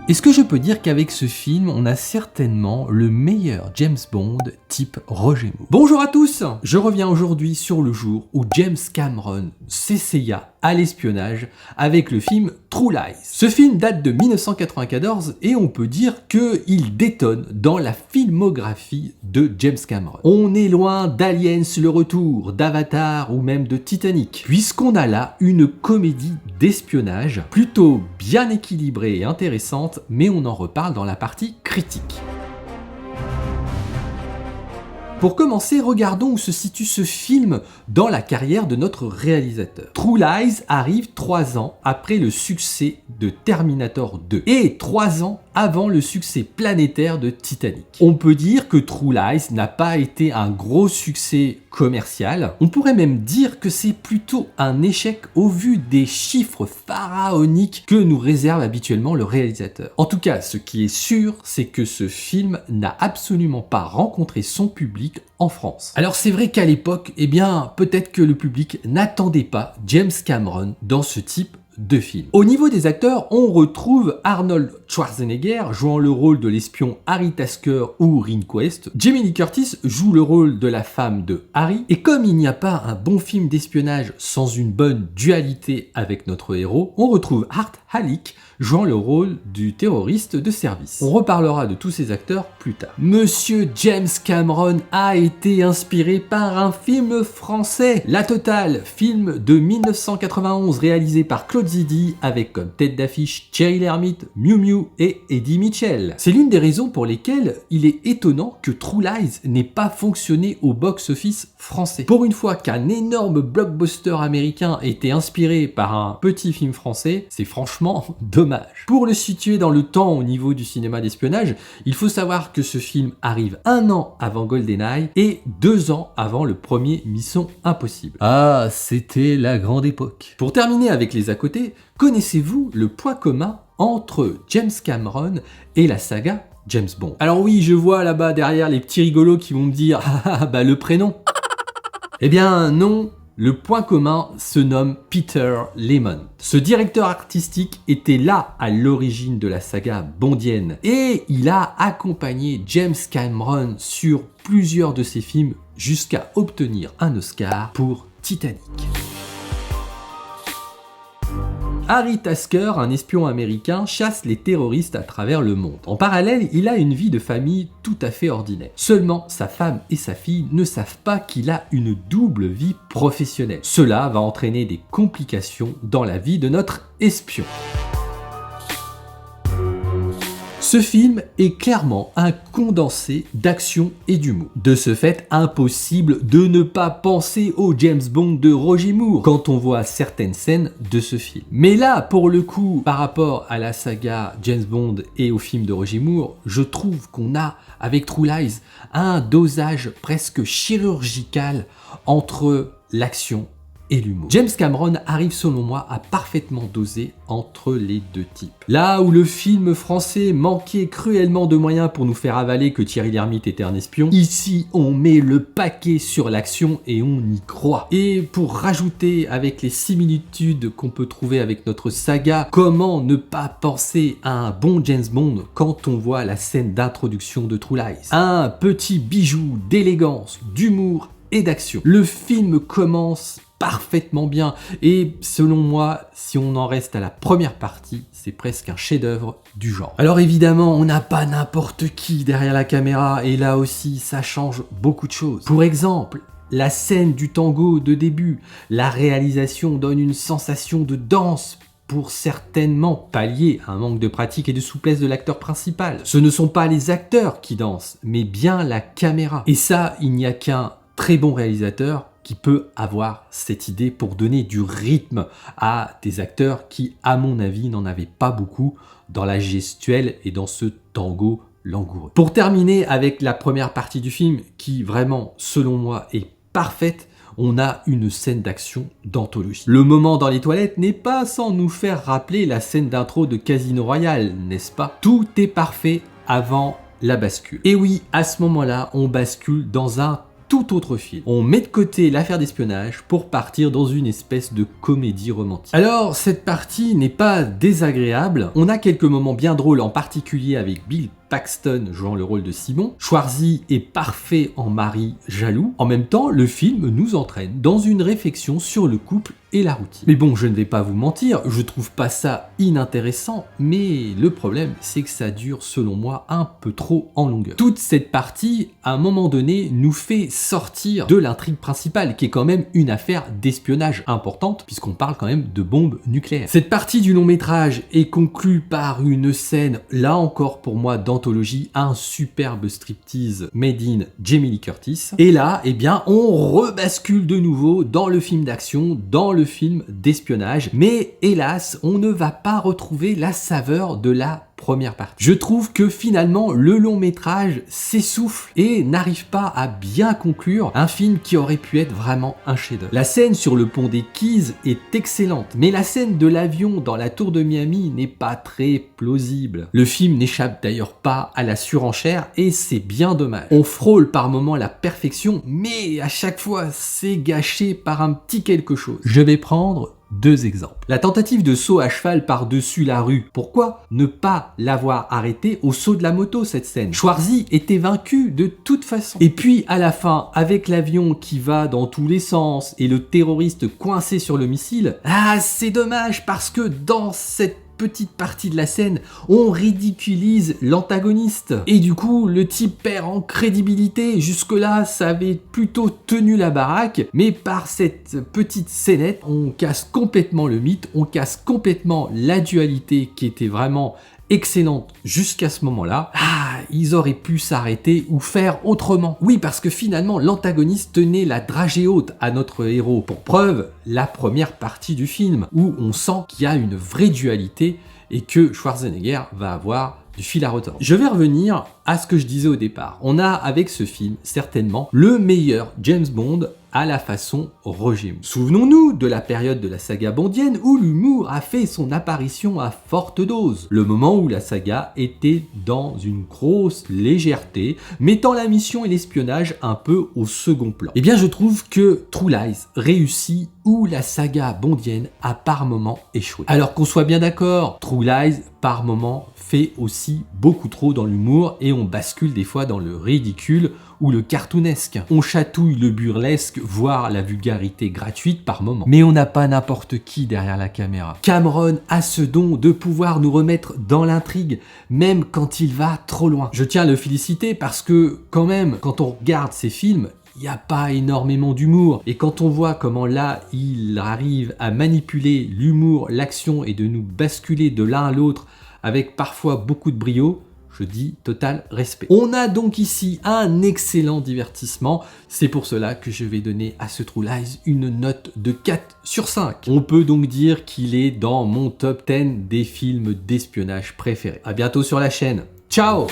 Est-ce que je peux dire qu'avec ce film, on a certainement le meilleur James Bond type Roger Moore? Bonjour à tous, je reviens aujourd'hui sur le jour où James Cameron s'essaya à l'espionnage avec le film True Lies. Ce film date de 1994 et on peut dire qu'il détonne dans la filmographie de James Cameron. On est loin d'Aliens le retour, d'Avatar ou même de Titanic, puisqu'on a là une comédie d'espionnage plutôt bien équilibrée et intéressante, mais on en reparle dans la partie critique. Pour commencer, regardons où se situe ce film dans la carrière de notre réalisateur. True Lies arrive 3 ans après le succès de Terminator 2 et 3 ans avant le succès planétaire de Titanic. On peut dire que True Lies n'a pas été un gros succès commercial. On pourrait même dire que c'est plutôt un échec au vu des chiffres pharaoniques que nous réserve habituellement le réalisateur. En tout cas, ce qui est sûr, c'est que ce film n'a absolument pas rencontré son public en France. Alors c'est vrai qu'à l'époque, peut-être que le public n'attendait pas James Cameron dans ce type de film. Au niveau des acteurs, on retrouve Arnold Schwarzenegger jouant le rôle de l'espion Harry Tasker ou Rehnquist. Jamie Lee Curtis joue le rôle de la femme de Harry. Et comme il n'y a pas un bon film d'espionnage sans une bonne dualité avec notre héros, on retrouve Art Halick jouant le rôle du terroriste de service. On reparlera de tous ces acteurs plus tard. Monsieur James Cameron a été inspiré par un film français, La Totale, film de 1991 réalisé par Claude Zidi avec comme tête d'affiche Thierry Lhermitte, Miu Miu et Eddie Mitchell. C'est l'une des raisons pour lesquelles il est étonnant que True Lies n'ait pas fonctionné au box-office français. Pour une fois qu'un énorme blockbuster américain était inspiré par un petit film français, c'est franchement dommage. Pour le situer dans le temps au niveau du cinéma d'espionnage, il faut savoir que ce film arrive 1 an avant GoldenEye et 2 ans avant le premier Mission Impossible. Ah, c'était la grande époque. Pour terminer avec les à côté, connaissez-vous le point commun entre James Cameron et la saga James Bond? Alors oui, je vois là-bas derrière les petits rigolos qui vont me dire « Ah bah le prénom !» Eh bien non. Le point commun se nomme Peter Lemon. Ce directeur artistique était là à l'origine de la saga bondienne et il a accompagné James Cameron sur plusieurs de ses films jusqu'à obtenir un Oscar pour Titanic. Harry Tasker, un espion américain, chasse les terroristes à travers le monde. En parallèle, il a une vie de famille tout à fait ordinaire. Seulement, sa femme et sa fille ne savent pas qu'il a une double vie professionnelle. Cela va entraîner des complications dans la vie de notre espion. Ce film est clairement un condensé d'action et d'humour. De ce fait, impossible de ne pas penser au James Bond de Roger Moore quand on voit certaines scènes de ce film. Mais là, pour le coup, par rapport à la saga James Bond et au film de Roger Moore, je trouve qu'on a, avec True Lies, un dosage presque chirurgical entre l'action et l'humour. James Cameron arrive selon moi à parfaitement doser entre les deux types. Là où le film français manquait cruellement de moyens pour nous faire avaler que Thierry Lhermitte était un espion, ici on met le paquet sur l'action et on y croit. Et pour rajouter avec les similitudes qu'on peut trouver avec notre saga, comment ne pas penser à un bon James Bond quand on voit la scène d'introduction de True Lies? Un petit bijou d'élégance, d'humour et d'action. Le film commence parfaitement bien et selon moi, si on en reste à la première partie, c'est presque un chef-d'œuvre du genre. Alors évidemment, on n'a pas n'importe qui derrière la caméra et là aussi, ça change beaucoup de choses. Pour exemple, la scène du tango de début, la réalisation donne une sensation de danse pour certainement pallier un manque de pratique et de souplesse de l'acteur principal. Ce ne sont pas les acteurs qui dansent, mais bien la caméra. Et ça, il n'y a qu'un très bon réalisateur qui peut avoir cette idée pour donner du rythme à des acteurs qui, à mon avis, n'en avaient pas beaucoup dans la gestuelle et dans ce tango langoureux. Pour terminer avec la première partie du film, qui vraiment, selon moi, est parfaite, on a une scène d'action d'anthologie. Le moment dans les toilettes n'est pas sans nous faire rappeler la scène d'intro de Casino Royale, n'est-ce pas? Tout est parfait avant la bascule. Et oui, à ce moment-là, on bascule dans un tout autre film. On met de côté l'affaire d'espionnage pour partir dans une espèce de comédie romantique. Alors, cette partie n'est pas désagréable. On a quelques moments bien drôles, en particulier avec Bill Paxton jouant le rôle de Simon. Schwarzy est parfait en mari jaloux. En même temps, le film nous entraîne dans une réflexion sur le couple et la routine. Mais bon, je ne vais pas vous mentir, je trouve pas ça inintéressant, mais le problème, c'est que ça dure, selon moi, un peu trop en longueur. Toute cette partie, à un moment donné, nous fait sortir de l'intrigue principale, qui est quand même une affaire d'espionnage importante, puisqu'on parle quand même de bombes nucléaires. Cette partie du long métrage est conclue par une scène, là encore pour moi, d'anthologie, un superbe striptease made in Jamie Lee Curtis. Et là, eh bien, on rebascule de nouveau dans le film d'action, dans le film d'espionnage, mais hélas, on ne va pas retrouver la saveur de la première partie. Je trouve que finalement le long métrage s'essouffle et n'arrive pas à bien conclure un film qui aurait pu être vraiment un chef-d'œuvre. La scène sur le pont des Keys est excellente, mais la scène de l'avion dans la tour de Miami n'est pas très plausible. Le film n'échappe d'ailleurs pas à la surenchère et c'est bien dommage. On frôle par moments la perfection, mais à chaque fois c'est gâché par un petit quelque chose. Je vais prendre 2 exemples. La tentative de saut à cheval par-dessus la rue. Pourquoi ne pas l'avoir arrêté au saut de la moto, cette scène? Schwarzy était vaincu de toute façon. Et puis à la fin, avec l'avion qui va dans tous les sens et le terroriste coincé sur le missile, c'est dommage parce que dans cette petite partie de la scène, on ridiculise l'antagoniste. Et du coup, le type perd en crédibilité. Jusque-là, ça avait plutôt tenu la baraque. Mais par cette petite scénette, on casse complètement le mythe, on casse complètement la dualité qui était vraiment excellente jusqu'à ce moment-là. Ils auraient pu s'arrêter ou faire autrement. Oui, parce que finalement, l'antagoniste tenait la dragée haute à notre héros. Pour preuve, la première partie du film, où on sent qu'il y a une vraie dualité et que Schwarzenegger va avoir du fil à retordre. Je vais revenir à ce que je disais au départ. On a avec ce film certainement le meilleur James Bond à la façon Roger Moore. Souvenons-nous de la période de la saga bondienne où l'humour a fait son apparition à forte dose. Le moment où la saga était dans une grosse légèreté, mettant la mission et l'espionnage un peu au second plan. Eh bien, je trouve que True Lies réussit où la saga bondienne a par moments échoué. Alors qu'on soit bien d'accord, True Lies par moments fait aussi beaucoup trop dans l'humour et on bascule des fois dans le ridicule ou le cartoonesque. On chatouille le burlesque, voire la vulgarité gratuite par moment. Mais on n'a pas n'importe qui derrière la caméra. Cameron a ce don de pouvoir nous remettre dans l'intrigue, même quand il va trop loin. Je tiens à le féliciter parce que quand même, quand on regarde ces films, il n'y a pas énormément d'humour. Et quand on voit comment là, il arrive à manipuler l'humour, l'action et de nous basculer de l'un à l'autre avec parfois beaucoup de brio, je dis total respect. On a donc ici un excellent divertissement. C'est pour cela que je vais donner à ce True Lies une note de 4 sur 5. On peut donc dire qu'il est dans mon top 10 des films d'espionnage préférés. À bientôt sur la chaîne. Ciao!